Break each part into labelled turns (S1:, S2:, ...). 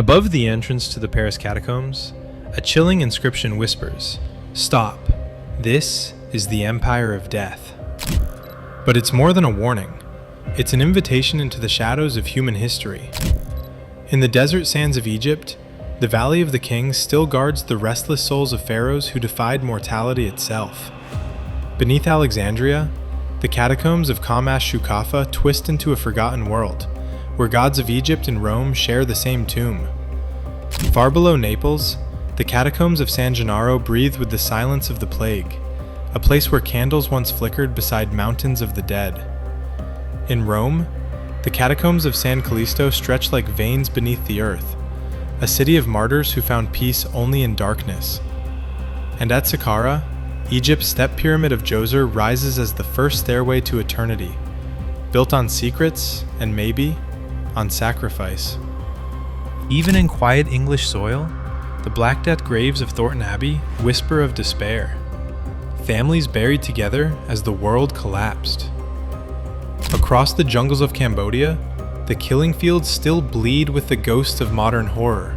S1: Above the entrance to the Paris catacombs, a chilling inscription whispers, "Stop. This is the Empire of Death." But it's more than a warning. It's an invitation into the shadows of human history. In the desert sands of Egypt, the Valley of the Kings still guards the restless souls of pharaohs who defied mortality itself. Beneath Alexandria, the catacombs of Shukhafa twist into a forgotten world, where gods of Egypt and Rome share the same tomb. Far below Naples, the catacombs of San Gennaro breathe with the silence of the plague, a place where candles once flickered beside mountains of the dead. In Rome, the catacombs of San Callisto stretch like veins beneath the earth, a city of martyrs who found peace only in darkness. And at Saqqara, Egypt's step pyramid of Djoser rises as the first stairway to eternity, built on secrets and maybe on sacrifice. Even in quiet English soil, the Black Death graves of Thornton Abbey whisper of despair. Families buried together as the world collapsed. Across the jungles of Cambodia, the killing fields still bleed with the ghosts of modern horror,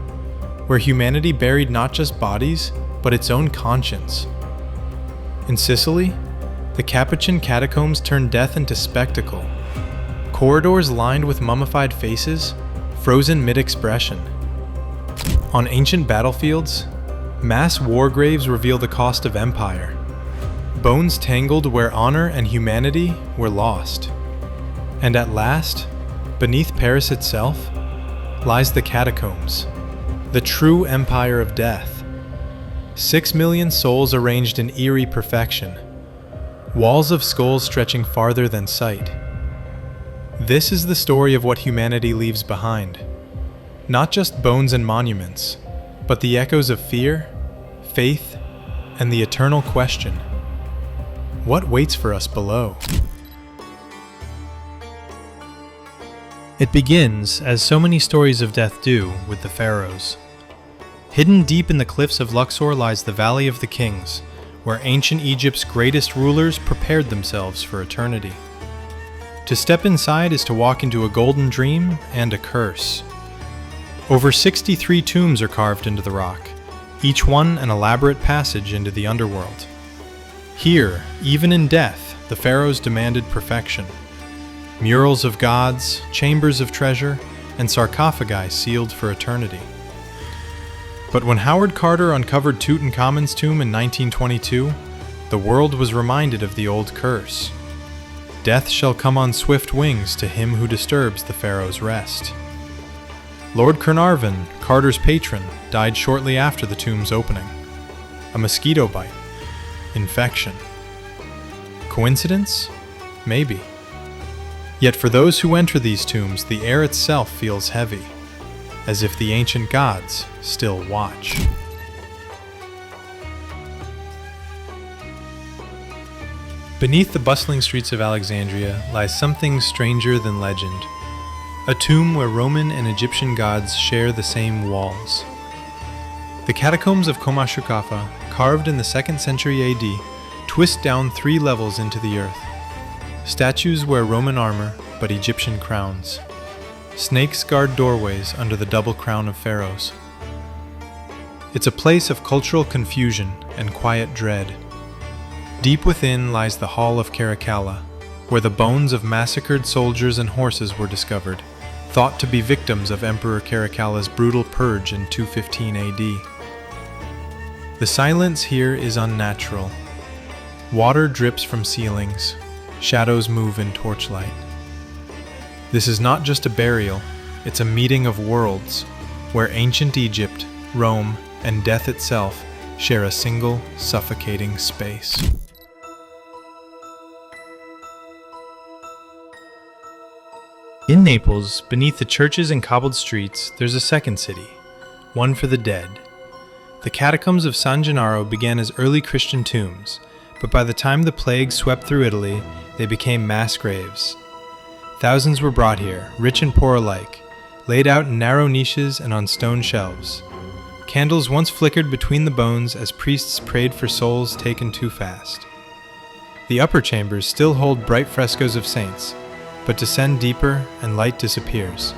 S1: where humanity buried not just bodies, but its own conscience. In Sicily, the Capuchin Catacombs turn death into spectacle. Corridors lined with mummified faces, frozen mid-expression. On ancient battlefields, mass war graves reveal the cost of empire. Bones tangled where honor and humanity were lost. And at last, beneath Paris itself, lies the catacombs, the true empire of death. 6 million souls arranged in eerie perfection, walls of skulls stretching farther than sight. This is the story of what humanity leaves behind. Not just bones and monuments, but the echoes of fear, faith, and the eternal question: what waits for us below? It begins, as so many stories of death do, with the pharaohs. Hidden deep in the cliffs of Luxor lies the Valley of the Kings, where ancient Egypt's greatest rulers prepared themselves for eternity. To step inside is to walk into a golden dream and a curse. Over 63 tombs are carved into the rock, each one an elaborate passage into the underworld. Here, even in death, the pharaohs demanded perfection. Murals of gods, chambers of treasure, and sarcophagi sealed for eternity. But when Howard Carter uncovered Tutankhamun's tomb in 1922, the world was reminded of the old curse. Death shall come on swift wings to him who disturbs the pharaoh's rest. Lord Carnarvon, Carter's patron, died shortly after the tomb's opening. A mosquito bite. Infection. Coincidence? Maybe. Yet for those who enter these tombs, the air itself feels heavy, as if the ancient gods still watch. Beneath the bustling streets of Alexandria lies something stranger than legend. A tomb where Roman and Egyptian gods share the same walls. The catacombs of Shukhafa, carved in the 2nd century AD, twist down 3 levels into the earth. Statues wear Roman armor, but Egyptian crowns. Snakes guard doorways under the double crown of pharaohs. It's a place of cultural confusion and quiet dread. Deep within lies the Hall of Caracalla, where the bones of massacred soldiers and horses were discovered, thought to be victims of Emperor Caracalla's brutal purge in 215 AD. The silence here is unnatural. Water drips from ceilings. Shadows move in torchlight. This is not just a burial, it's a meeting of worlds, where ancient Egypt, Rome, and death itself share a single, suffocating space. In Naples, beneath the churches and cobbled streets, there's a second city, one for the dead. The catacombs of San Gennaro began as early Christian tombs, but by the time the plague swept through Italy, they became mass graves. Thousands were brought here, rich and poor alike, laid out in narrow niches and on stone shelves. Candles once flickered between the bones as priests prayed for souls taken too fast. The upper chambers still hold bright frescoes of saints, but descend deeper and light disappears.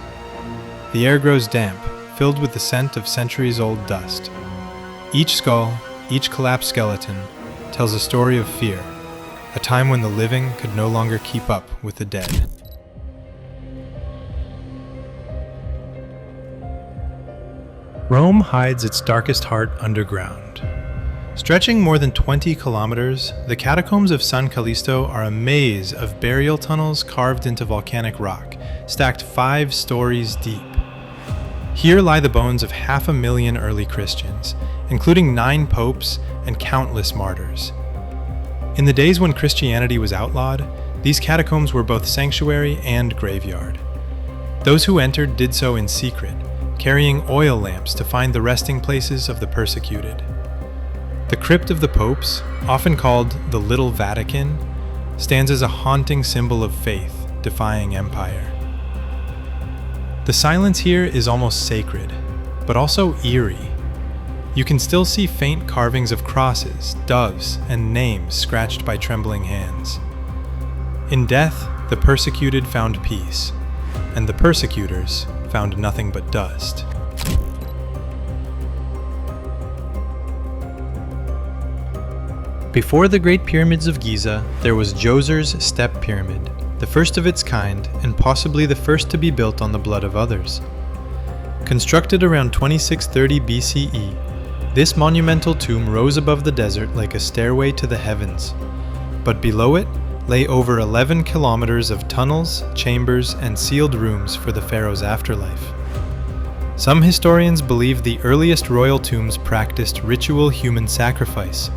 S1: The air grows damp, filled with the scent of centuries-old dust. Each skull, each collapsed skeleton, tells a story of fear, a time when the living could no longer keep up with the dead. Rome hides its darkest heart underground. Stretching more than 20 kilometers, the catacombs of San Callisto are a maze of burial tunnels carved into volcanic rock, stacked 5 stories deep. Here lie the bones of 500,000 early Christians, including 9 popes and countless martyrs. In the days when Christianity was outlawed, these catacombs were both sanctuary and graveyard. Those who entered did so in secret, carrying oil lamps to find the resting places of the persecuted. The crypt of the popes, often called the Little Vatican, stands as a haunting symbol of faith, defying empire. The silence here is almost sacred, but also eerie. You can still see faint carvings of crosses, doves, and names scratched by trembling hands. In death, the persecuted found peace, and the persecutors found nothing but dust. Before the Great Pyramids of Giza, there was Djoser's Step Pyramid, the first of its kind and possibly the first to be built on the blood of others. Constructed around 2630 BCE, this monumental tomb rose above the desert like a stairway to the heavens. But below it lay over 11 kilometers of tunnels, chambers, and sealed rooms for the pharaoh's afterlife. Some historians believe the earliest royal tombs practiced ritual human sacrifice,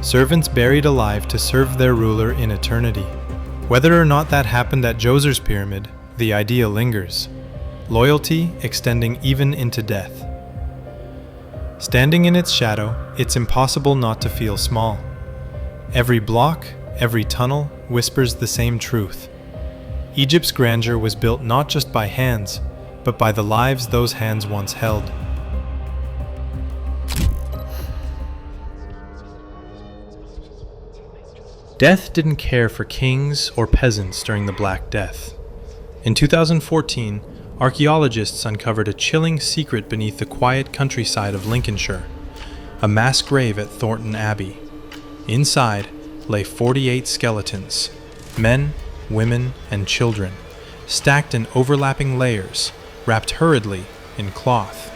S1: servants buried alive to serve their ruler in eternity. Whether or not that happened at Djoser's pyramid, the idea lingers, loyalty extending even into death. Standing in its shadow, it's impossible not to feel small. Every block, every tunnel whispers the same truth. Egypt's grandeur was built not just by hands, but by the lives those hands once held. Death didn't care for kings or peasants during the Black Death. In 2014, archaeologists uncovered a chilling secret beneath the quiet countryside of Lincolnshire, a mass grave at Thornton Abbey. Inside lay 48 skeletons, men, women, and children, stacked in overlapping layers, wrapped hurriedly in cloth.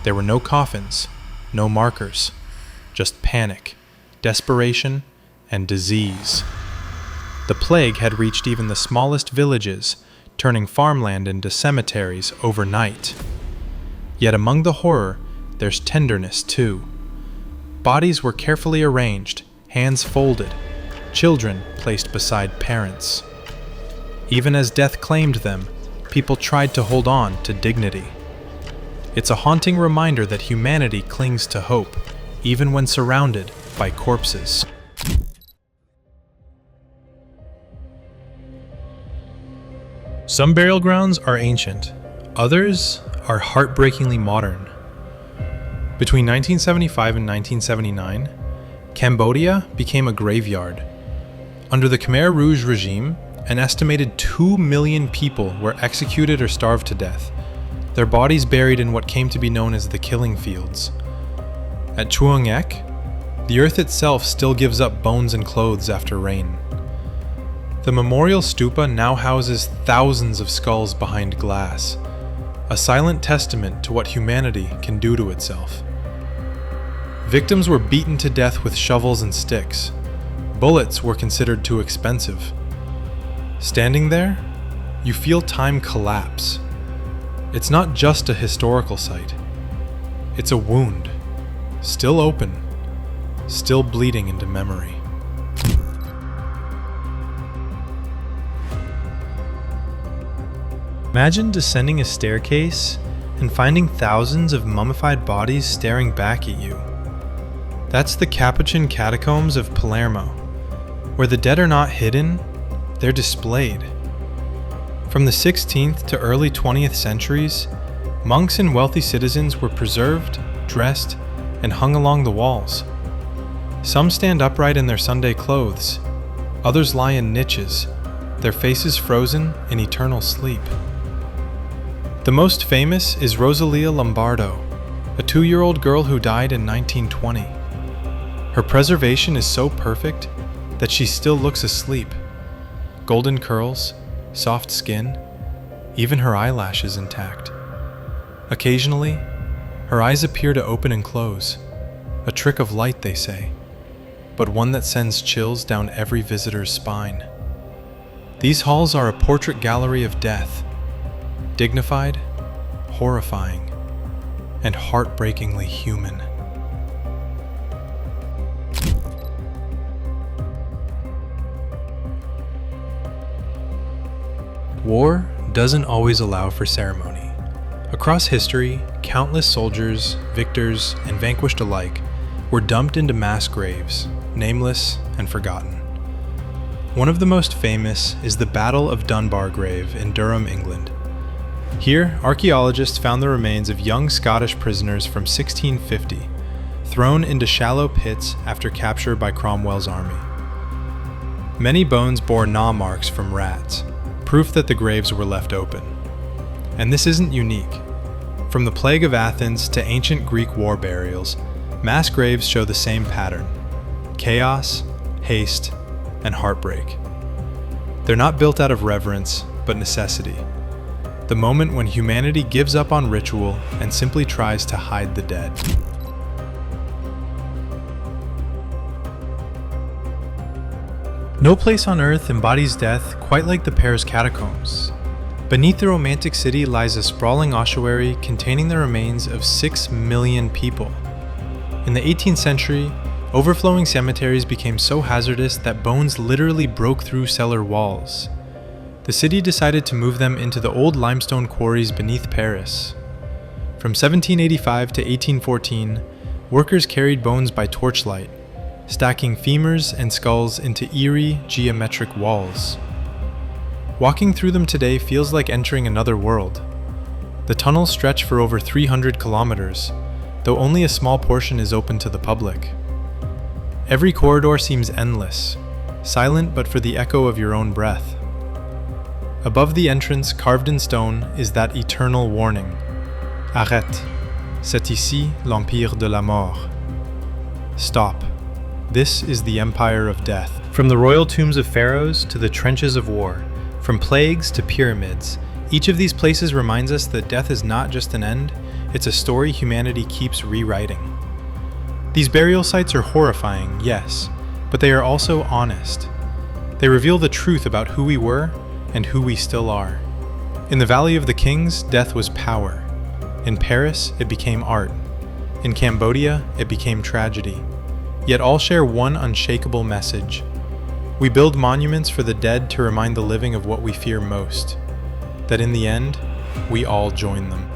S1: There were no coffins, no markers, just panic, desperation, and disease. The plague had reached even the smallest villages, turning farmland into cemeteries overnight. Yet among the horror, there's tenderness too. Bodies were carefully arranged, hands folded, children placed beside parents. Even as death claimed them, people tried to hold on to dignity. It's a haunting reminder that humanity clings to hope, even when surrounded by corpses. Some burial grounds are ancient, others are heartbreakingly modern. Between 1975 and 1979, Cambodia became a graveyard. Under the Khmer Rouge regime, an estimated 2 million people were executed or starved to death, their bodies buried in what came to be known as the killing fields. At Chuang Ek, the earth itself still gives up bones and clothes after rain. The memorial stupa now houses thousands of skulls behind glass, a silent testament to what humanity can do to itself. Victims were beaten to death with shovels and sticks. Bullets were considered too expensive. Standing there, you feel time collapse. It's not just a historical site. It's a wound, still open, still bleeding into memory. Imagine descending a staircase and finding thousands of mummified bodies staring back at you. That's the Capuchin Catacombs of Palermo, where the dead are not hidden, they're displayed. From the 16th to early 20th centuries, monks and wealthy citizens were preserved, dressed, and hung along the walls. Some stand upright in their Sunday clothes, others lie in niches, their faces frozen in eternal sleep. The most famous is Rosalia Lombardo, a 2-year-old girl who died in 1920. Her preservation is so perfect that she still looks asleep. Golden curls, soft skin, even her eyelashes intact. Occasionally, her eyes appear to open and close, a trick of light, they say, but one that sends chills down every visitor's spine. These halls are a portrait gallery of death, dignified, horrifying, and heartbreakingly human. War doesn't always allow for ceremony. Across history, countless soldiers, victors, and vanquished alike were dumped into mass graves, nameless and forgotten. One of the most famous is the Battle of Dunbar Grave in Durham, England. Here, archaeologists found the remains of young Scottish prisoners from 1650, thrown into shallow pits after capture by Cromwell's army. Many bones bore gnaw marks from rats, proof that the graves were left open. And this isn't unique. From the plague of Athens to ancient Greek war burials, mass graves show the same pattern: chaos, haste, and heartbreak. They're not built out of reverence, but necessity. The moment when humanity gives up on ritual and simply tries to hide the dead. No place on earth embodies death quite like the Paris Catacombs. Beneath the romantic city lies a sprawling ossuary containing the remains of 6 million people. In the 18th century, overflowing cemeteries became so hazardous that bones literally broke through cellar walls. The city decided to move them into the old limestone quarries beneath Paris. From 1785 to 1814, workers carried bones by torchlight, stacking femurs and skulls into eerie, geometric walls. Walking through them today feels like entering another world. The tunnels stretch for over 300 kilometers, though only a small portion is open to the public. Every corridor seems endless, silent but for the echo of your own breath. Above the entrance, carved in stone, is that eternal warning: Arrête, c'est ici l'empire de la mort. Stop. This is the empire of death. From the royal tombs of pharaohs to the trenches of war, from plagues to pyramids, each of these places reminds us that death is not just an end, it's a story humanity keeps rewriting. These burial sites are horrifying, yes, but they are also honest. They reveal the truth about who we were and who we still are. In the Valley of the Kings, death was power. In Paris, it became art. In Cambodia, it became tragedy. Yet all share one unshakable message. We build monuments for the dead to remind the living of what we fear most, that in the end, we all join them.